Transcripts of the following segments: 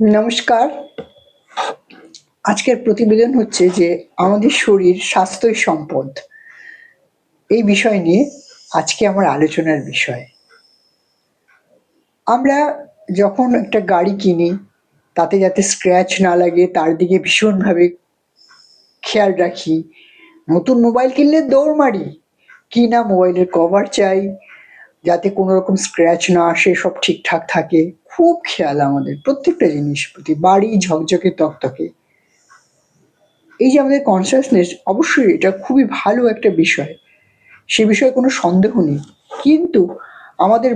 নমস্কার। আজকের প্রতিবেদন হচ্ছে যে আমাদের শরীর স্বাস্থ্যই সম্পদ। এই বিষয় নিয়ে আজকে আমার আলোচনার বিষয়। আমরা যখন একটা গাড়ি কিনি তাতে যাতে স্ক্র্যাচ না লাগে তার দিকে ভীষণভাবে খেয়াল রাখি। নতুন মোবাইল কিনলে দৌড় মারি, কি না মোবাইলের কভার চাই যাতে কোনো রকম স্ক্র্যাচ না আসে, সব ঠিকঠাক থাকে। খুব খেয়াল আমাদের প্রত্যেকটা জিনিস প্রতি, বাড়ি ঝকঝকে তকতকে। এই যে আমাদের কনসিয়াসনেস, অবশ্যই এটা খুবই ভালো একটা বিষয়, সে বিষয়ে কোনো সন্দেহ নেই। কিন্তু আমাদের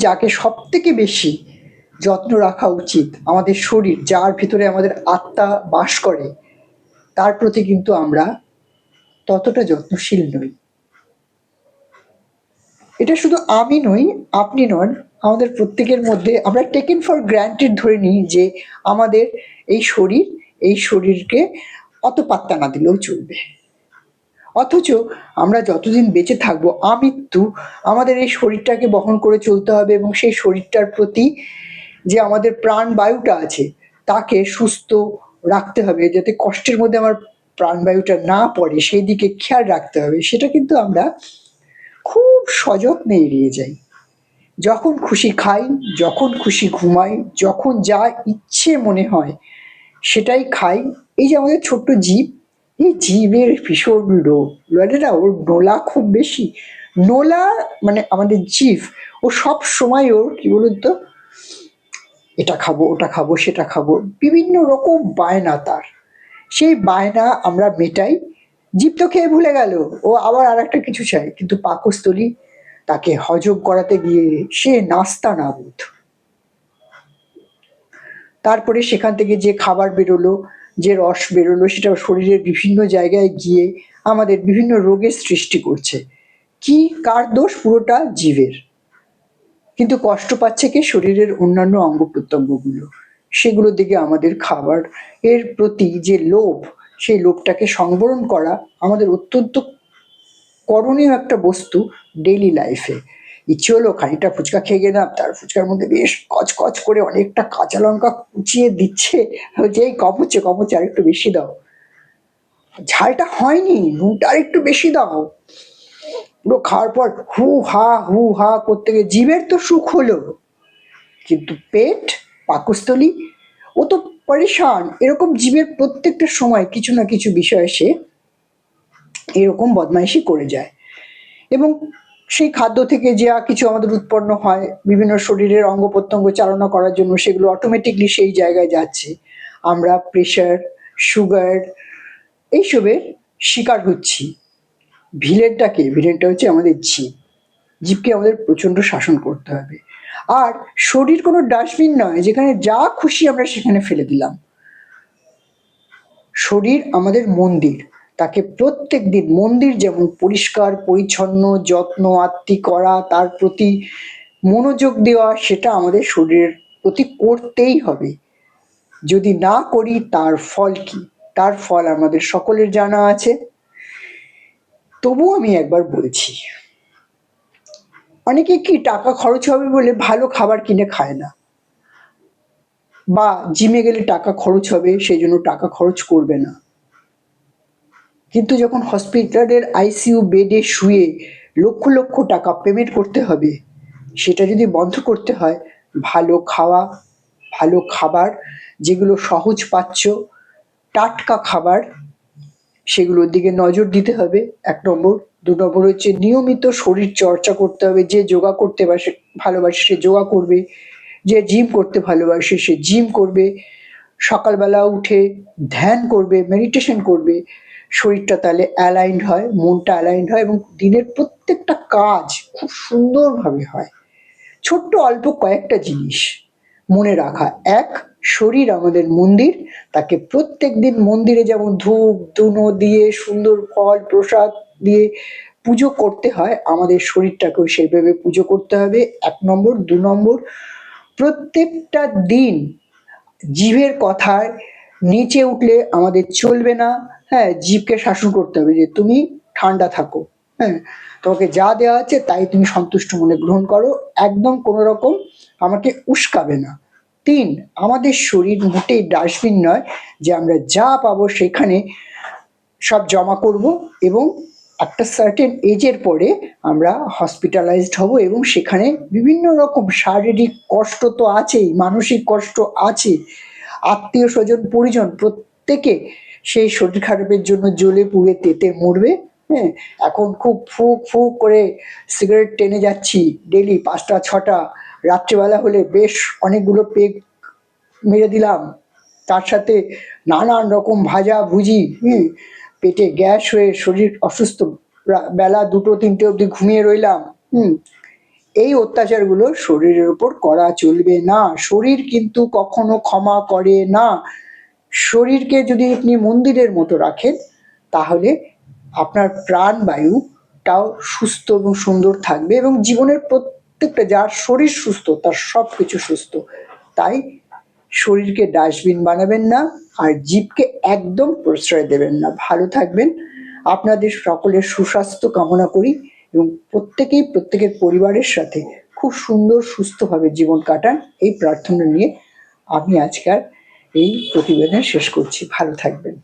যাকে সব থেকে বেশি যত্ন রাখা উচিত, আমাদের শরীর, যার ভিতরে আমাদের আত্মা বাস করে, তার প্রতি কিন্তু আমরা ততটা যত্নশীল নই। এটা শুধু আমি নই, আপনি নন, আমাদের প্রত্যেকের মধ্যে আমরা টেকেন ফর গ্রান্টেড ধরে নিই যে আমাদের এই শরীরকে অত পাত্তা না দিলেও চলবে। অথচ আমরা যতদিন বেঁচে থাকবো আমৃত্যু আমাদের এই শরীরটাকে বহন করে চলতে হবে, এবং সেই শরীরটার প্রতি যে আমাদের প্রাণবায়ুটা আছে তাকে সুস্থ রাখতে হবে, যাতে কষ্টের মধ্যে আমার প্রাণবায়ুটা না পড়ে সেই দিকে খেয়াল রাখতে হবে। সেটা কিন্তু আমরা খুব সযত্নে এড়িয়ে যাই। যখন খুশি খাই, যখন খুশি ঘুমাই, যখন যা ইচ্ছে মনে হয় সেটাই খাই। এই যে আমাদের ছোট্ট জীব, এই জীবের ভীষণ লোভ, বলে না ওর নোলা খুব বেশি। নোলা মানে আমাদের জীব, ও সব সময় ওর কি বলুন তো, এটা খাবো ওটা খাবো সেটা খাবো, বিভিন্ন রকম বায়না তার। সেই বায়না আমরা মেটাই। জীব তো খেয়ে ভুলে গেল, ও আবার আর একটা কিছু চাই, কিন্তু পাকস্থলী তাকে হজম করাতে গিয়ে সে নাস্তা নাবুদ। তারপরে সেখান থেকে যে খাবার বেরোলো, যে রস বেরোলো, সেটা শরীরের বিভিন্ন জায়গায় গিয়ে আমাদের বিভিন্ন রোগের সৃষ্টি করছে। কি কার দোষ? পুরোটা জীবের। কিন্তু কষ্ট পাচ্ছে কি? শরীরের অন্যান্য অঙ্গ প্রত্যঙ্গগুলো। সেগুলোর দিকে আমাদের খাবার এর প্রতি যে লোভ, সেই লোভটাকে সংবরণ করা আমাদের অত্যন্ত করণীয় একটা বস্তু ডেইলি লাইফে। ইচ্ছে হলো খানিকটা ফুচকা খেয়ে গেলাম, তার ফুচকার মধ্যে বেশ কচকচ করে অনেকটা কাঁচা লঙ্কা কুচিয়ে দিচ্ছে, বলছে এই কম হচ্ছে কম হচ্ছে, আর একটু বেশি দাও। ঝালটা হয়নি, নুনটা আর একটু বেশি দাও। পুরো খাওয়ার পর হু হা করতে গিয়ে জীবের তো সুখ হলো, কিন্তু পেট, পাকস্থলী, ও তো পরেশান। এরকম জীবের প্রত্যেকটা সময় কিছু না কিছু বিষয়ে সে এরকম বদমাইশি করে যায়। এবং সেই খাদ্য থেকে যা কিছু আমাদের উৎপন্ন হয় বিভিন্ন শরীরের অঙ্গ প্রত্যঙ্গ চালনা করার জন্য, সেগুলো অটোমেটিকলি সেই জায়গায় যাচ্ছে। আমরা প্রেশার, সুগার, এইসবের শিকার হচ্ছি। ভিলেনটা হচ্ছে আমাদের জীব। জীবকে আমাদের প্রচন্ড শাসন করতে হবে। আর শরীর কোনো ডাস্টবিন নয় যেখানে যা খুশি আমরা সেখানে ফেলে দিলাম। শরীর আমাদের মন্দির, তাকে প্রত্যেক দিন মন্দির যেমন পরিষ্কার পরিচ্ছন্ন যত্ন আত্তি করা, তার প্রতি মনোযোগ দেওয়া, সেটা আমাদের শরীরের প্রতি করতেই হবে। যদি না করি তার ফল কি? তার ফল আমাদের সকলের জানা আছে। তবু আমি একবার বলছি, অনেকে কি টাকা খরচ হবে বলে ভালো খাবার কিনে খায় না, বা জিমে গেলে টাকা খরচ হবে সেই জন্য টাকা খরচ করবে না। কিন্তু যখন হসপিটালের আইসিইউ বেডে শুয়ে লক্ষ লক্ষ টাকা পেমেন্ট করতে হবে, সেটা যদি বন্ধ করতে হয়, ভালো খাওয়া, ভালো খাবার, যেগুলো সহজ পাচ্ছ, টাটকা খাবার, সেগুলোর দিকে নজর দিতে হবে ১ নম্বর। ২ নম্বর হচ্ছে নিয়মিত শরীর চর্চা করতে হবে। যে যোগা করতে ভালোবাসে সে যোগা করবে, যে জিম করতে ভালোবাসে সে জিম করবে, সকালবেলা উঠে ধ্যান করবে, মেডিটেশন করবে। শরীরটা তাহলে অ্যালাইন্ড হয়, মনটা অ্যালাইন্ড হয়, এবং দিনের প্রত্যেকটা কাজ খুব সুন্দরভাবে হয়। ছোট্ট অল্প কয়েকটা জিনিস মনে রাখা। এক, শরীর আমাদের মন্দির, তাকে প্রত্যেক দিন মন্দিরে যেমন ধূপ ধুনো দিয়ে সুন্দর ফল প্রসাদ দিয়ে পুজো করতে হয়, আমাদের শরীরটাকেও সেইভাবে পুজো করতে হবে ১ নম্বর। ২ নম্বর, প্রত্যেকটা দিন জিভের কথায় নেচে উঠলে আমাদের চলবে না। হ্যাঁ, জিভকে শাসন করতে হবে যে তুমি ঠান্ডা থাকো, হ্যাঁ, তোমাকে যা দেওয়া আছে তাই তুমি সন্তুষ্ট মনে গ্রহণ করো, একদম কোনো রকম আমাকে উস্কাবে না। 3, আমাদের শরীর মোটেই ডাস্টবিন নয় যে আমরা যা পাবো সেখানে সব জমা করব এবং একটা সার্টেন এজের পরে আমরা হসপিটালাইজড হব এবং সেখানে বিভিন্ন রকম শারীরিক কষ্ট তো আছেই, মানসিক কষ্ট আছে, আত্মীয় স্বজন পরিজন প্রত্যেকে সেই শরীর খারাপের জন্য জ্বলে পুড়ে তেতে মরবে। হ্যাঁ, এখন খুব ফুক ফুক করে সিগারেট টেনে যাচ্ছি ডেলি 5টা 6টা, রাত্রেবেলা হলে বেশ অনেকগুলো পেগ মেরে দিলাম, তার সাথে নানান রকম ভাজা ভুজি, পেটে গ্যাস হয়ে শরীর অসুস্থ, বেলা 2টো 3টে অবধি ঘুমিয়ে রইলাম। এই অত্যাচারগুলো শরীরের উপর করা চলবে না। শরীর কিন্তু কখনো ক্ষমা করে না। শরীরকে যদি আপনি মন্দিরের মতো রাখেন তাহলে আপনার প্রাণবায়ুটাও সুস্থ এবং সুন্দর থাকবে এবং জীবনের প্রত্যেকটা, যার শরীর সুস্থ তার সব কিছু সুস্থ। তাই শরীরকে ডাস্টবিন বানাবেন না আর জীবকে একদম প্রশ্রয় দেবেন না। ভালো থাকবেন, আপনাদের সকলের সুস্বাস্থ্য কামনা করি এবং প্রত্যেকেই প্রত্যেকের পরিবারের সাথে খুব সুন্দর সুস্থভাবে জীবন কাটান এই প্রার্থনা নিয়ে আমি আজকাল এই প্রতিবেদন শেষ করছি। ভালো থাকবেন।